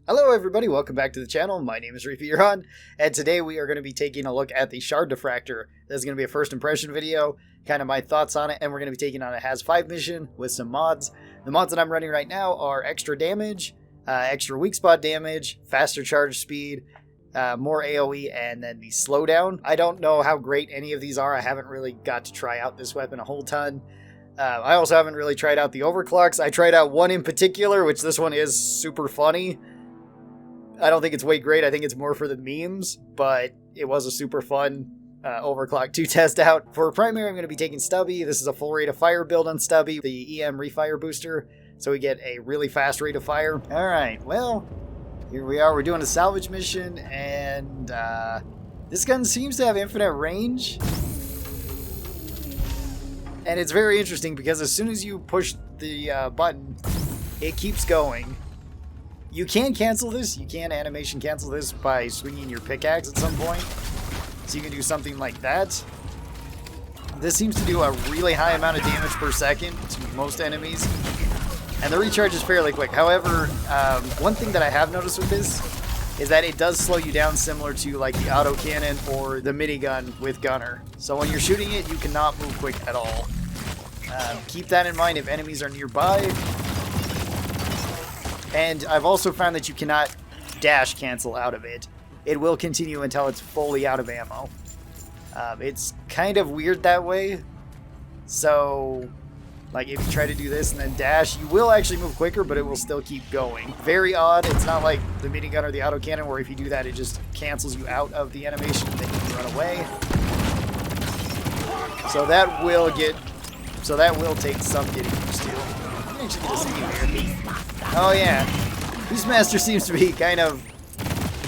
Hello everybody, welcome back to the channel. My name is Reefy Ron, and today we are going to be taking a look at the Shard Diffractor. This is going to be a first impression video, kind of my thoughts on it, and we're going to be taking on a Has 5 mission with some mods. The mods that I'm running right now are extra damage, extra weak spot damage, faster charge speed, more AoE, and then the slowdown. I don't know how great any of these are. I haven't really got to try out this weapon a whole ton. I also haven't really tried out the overclocks. I tried out one in particular, which this one is super funny. I don't think it's way great. I think it's more for the memes, but it was a super fun overclock to test out. For primary, I'm going to be taking Stubby. This is a full rate of fire build on Stubby, the EM refire booster, so we get a really fast rate of fire. All right, well, here we are. We're doing a salvage mission, and this gun seems to have infinite range. And it's very interesting because as soon as you push the button, it keeps going. You can cancel this. You can animation cancel this by swinging your pickaxe at some point. So you can do something like that. This seems to do a really high amount of damage per second to most enemies. And the recharge is fairly quick. However, one thing that I have noticed with this is that it does slow you down, similar to like the autocannon or the minigun with gunner. So when you're shooting it, you cannot move quick at all. Keep that in mind if enemies are nearby. And I've also found that you cannot dash cancel out of it. It will continue until it's fully out of ammo. It's kind of weird that way. So, like if you try to do this and then dash, you will actually move quicker, but it will still keep going. Very odd. It's not like the minigun or the autocannon where if you do that, it just cancels you out of the animation and then you can run away. So that will take some getting used to. You can actually get a save here. Oh yeah, Beastmaster seems to be kind of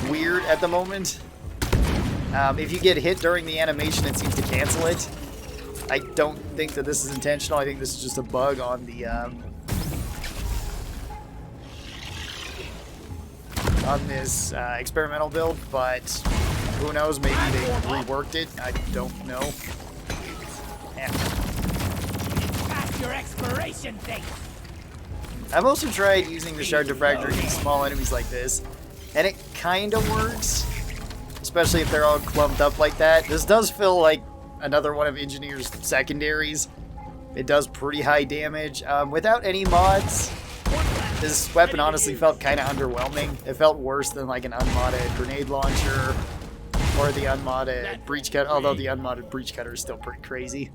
weird at the moment. If you get hit during the animation, it seems to cancel it. I don't think that this is intentional. I think this is just a bug on the on this experimental build, but who knows? Maybe they reworked it. I don't know. Yeah. Past your expiration date. I've also tried using the Shard Diffractor against small enemies like this, and it kind of works, especially if they're all clumped up like that. This does feel like another one of Engineer's secondaries. It does pretty high damage. Without any mods, this weapon honestly felt kind of underwhelming. It felt worse than like an unmodded grenade launcher or the unmodded breach cutter, although the unmodded breach cutter is still pretty crazy.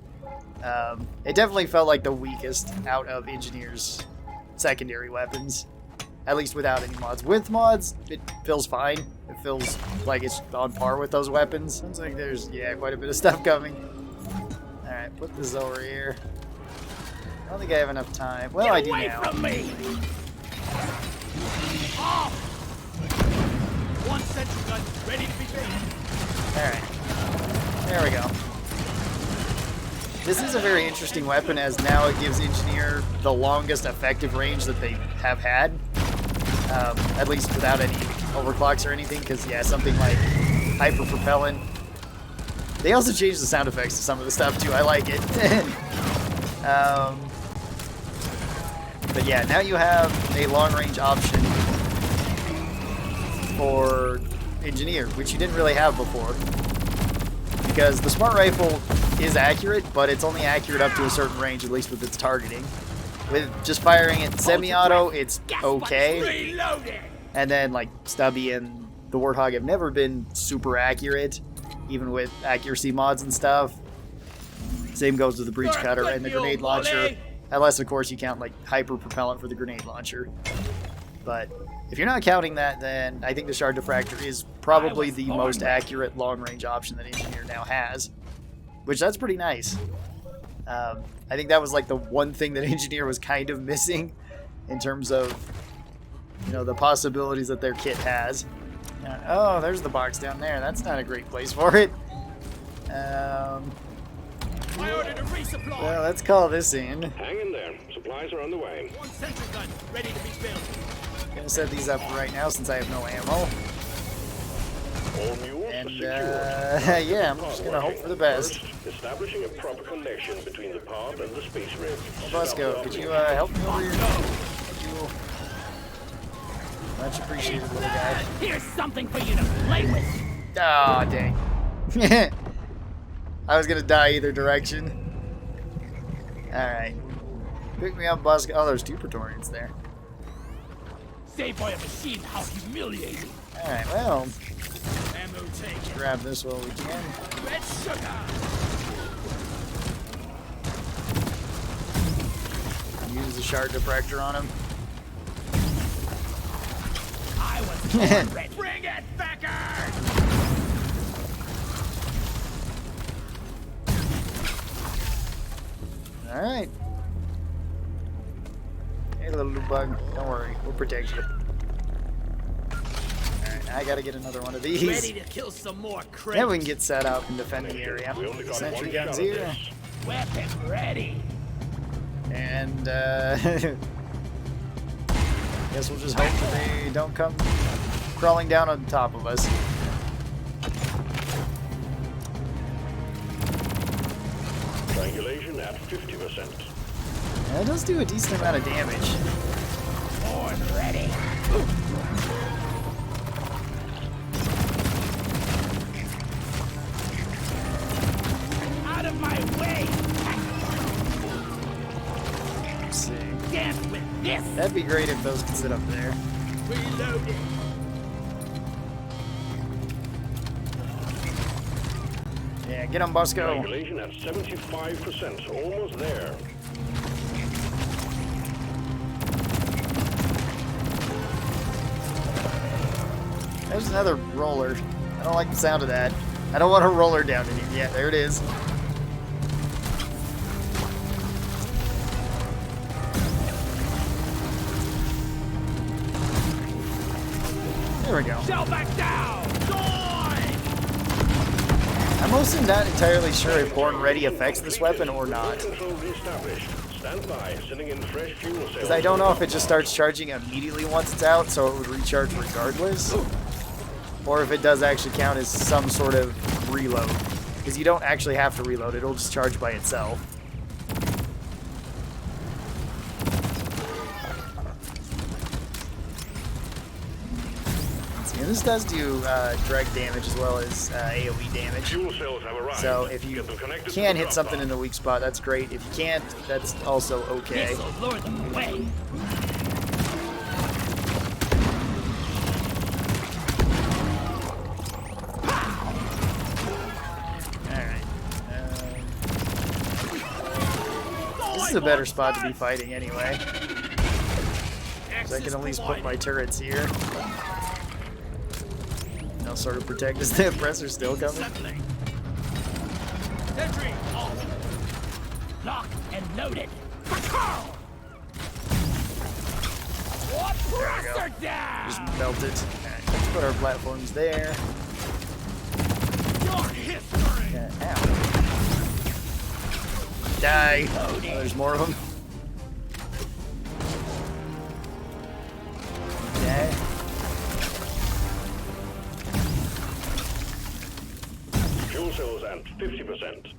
It definitely felt like the weakest out of Engineer's secondary weapons, at least without any mods. With mods, it feels fine. It feels like it's on par with those weapons. Sounds like there's, yeah, quite a bit of stuff coming. Alright, put this over here. I don't think I have enough time. Well, I do now. From me. Off. One sentry gun ready to be built. Alright. There we go. This is a very interesting weapon, as now it gives Engineer the longest effective range that they have had. At least without any overclocks or anything, because yeah, something like hyper propellant. They also changed the sound effects to some of the stuff too. I like it. But yeah, now you have a long range option for Engineer, which you didn't really have before. Because the smart rifle is accurate, but it's only accurate up to a certain range, at least with its targeting. With just firing it semi-auto, it's okay. And then like Stubby and the Warthog have never been super accurate, even with accuracy mods and stuff. Same goes with the breach cutter and the grenade launcher, unless of course you count like hyper propellant for the grenade launcher. But if you're not counting that, then I think the Shard Diffractor is probably the most accurate long-range option that Engineer now has, which that's pretty nice. I think that was like the one thing that Engineer was kind of missing in terms of, you know, the possibilities that their kit has. Oh, there's the box down there. That's not a great place for it. I ordered a resupply. Well, let's call this in. Hang in there. Supplies are on the way. One sentry gun ready to be built. I'm gonna set these up right now since I have no ammo. All mules And secured. yeah, I'm just gonna hope for the best. First, establishing a proper connection between the pod and the space rig. Bosco, could you help me over here? Could you Much appreciated, little guy. Here's something for you to play with. Oh, dang. I was gonna die either direction. Alright. Pick me up, Busk. Oh, there's 2 Praetorians there. Saved by a machine, how humiliating. Alright, well, Ammo taken. grab this while we can. Red sugar. Use the Shard Diffractor on him. I was born red. Bring it, Becker! Alright. Hey, little bug. Don't worry. We'll protect you. Alright, I gotta get another one of these. Ready to kill some more crates. Then we can get set up and defend the area. We only got Sentry one guns shot at here. this. Weapon ready. And, guess we'll just hope that they don't come crawling down on top of us. Triangulation at 50%. That does do a decent amount of damage. Born ready. Out of my way. Let's see. Dance with this. That'd be great if those could sit up there. Reloading. Yeah, get them, Busco. Triangulation at 75%. Almost there. There's another roller. I don't like the sound of that. I don't want a roller down in here. Yeah, there it is. There we go. Shell back down. Join. I'm also not entirely sure if Born Ready affects this weapon or not. Control reestablished. Stand by. Sending in fresh fuel cells. Because I don't know if it just starts charging immediately once it's out, so it would recharge regardless. Or if it does actually count as some sort of reload. Because you don't actually have to reload, it'll just charge by itself. And this does do direct damage as well as AoE damage. Fuel cells have arrived. So if you Get them connected to can the hit drop something pod. in the weak spot, that's great. If you can't, that's also okay. This'll lure them away. Alright. This is a better spot to be fighting anyway. So I can at least put my turrets here. They'll sort of protect us. The oppressor's still coming. Settling. Sentry off. Locked and loaded. For Karl. Oppressor down. Just melt it. Alright, let's put our platforms there. Your history. Ow. Die. Oh, there's more of them. Okay. Fuel cells at 50%.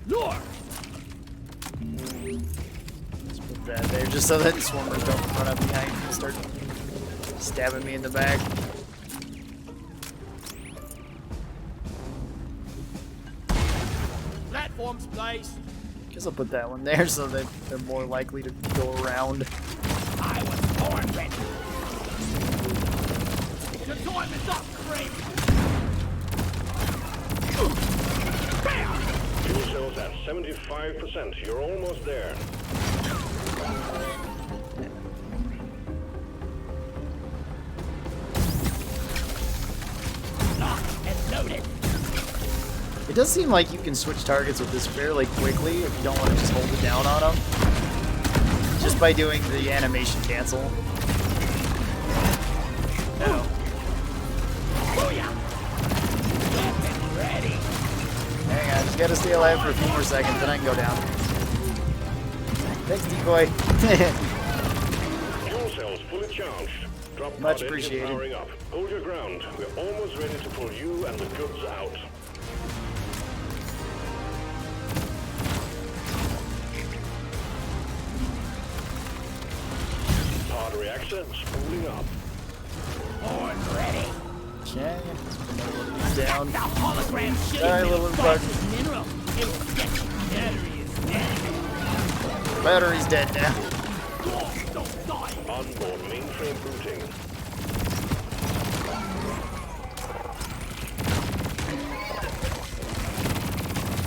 Lure. Let's put that there just so that swarmers don't run up behind me and start stabbing me in the back. Platforms placed. Guess I'll put that one there so that they're more likely to go around. I was born ready. The time is up, Crane. Bam! Fuel cells at 75%. You're almost there. Locked and loaded. It does seem like you can switch targets with this fairly quickly if you don't want to just hold it down on them. Just by doing the animation cancel. No. Booyah! Weapon ready. Hang on, just gotta stay alive for a few more seconds, then I can go down. Thanks, decoy. Fuel cells fully charged. Drop Much pod engine appreciated. powering up. Hold your ground. We're almost ready to pull you and the goods out. battery accent spooling up. Horn ready. Okay. He's down. The hologram shooting Die, little bug. mineral. It will get you. Battery is dead. Battery's dead now. Don't die. Onboard mainframe booting.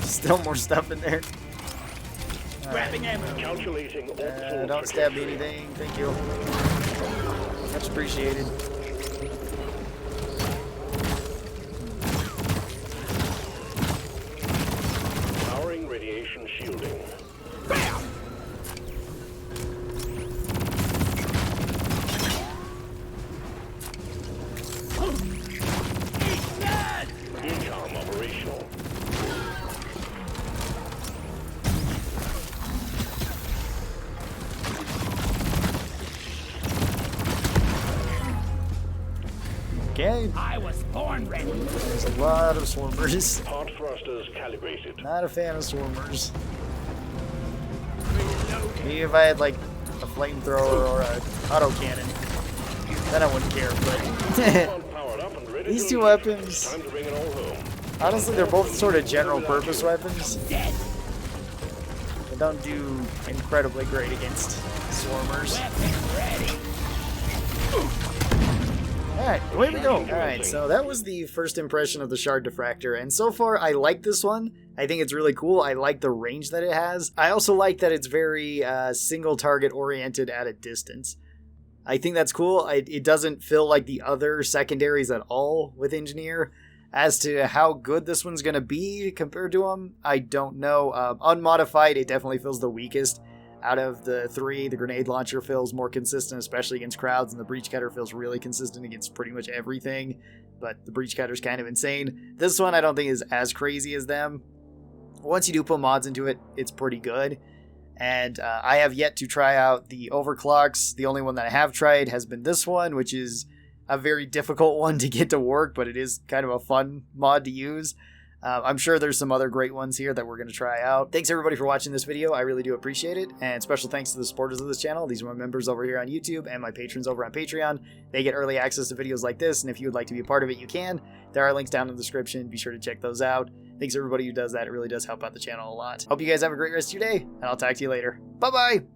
Still more stuff in there. Grabbing ammo. Calculating orbital Don't stab me trajectory. anything. Thank you. Much appreciated. Powering radiation shielding. Bam. Eat that. Decom operational. Okay. I was born ready. There's a lot of swarmers. Pod thrusters calibrated. Not a fan of swarmers. Reloading. Maybe if I had like a flamethrower or a autocannon, then I wouldn't care. But Pod powered up and ready these to two leave. weapons, Time to bring it all home. honestly, they're both sort of general purpose weapons. Dead. They don't do incredibly great against swarmers. Weapon ready. Alright, away we go. Alright, so that was the first impression of the Shard Diffractor, and so far I like this one. I think it's really cool. I like the range that it has. I also like that it's very single target oriented at a distance. I think that's cool. It doesn't feel like the other secondaries at all with Engineer. As to how good this one's going to be compared to them, I don't know. Unmodified, it definitely feels the weakest. Out of the three, the grenade launcher feels more consistent, especially against crowds, and the breach cutter feels really consistent against pretty much everything, but the breach cutter's kind of insane. This one I don't think is as crazy as them. Once you do put mods into it, it's pretty good, and I have yet to try out the overclocks. The only one that I have tried has been this one, which is a very difficult one to get to work, but it is kind of a fun mod to use. I'm sure there's some other great ones here that we're going to try out. Thanks everybody for watching this video. I really do appreciate it. And special thanks to the supporters of this channel. These are my members over here on YouTube and my patrons over on Patreon. They get early access to videos like this. And if you would like to be a part of it, you can. There are links down in the description. Be sure to check those out. Thanks to everybody who does that. It really does help out the channel a lot. Hope you guys have a great rest of your day, and I'll talk to you later. Bye-bye!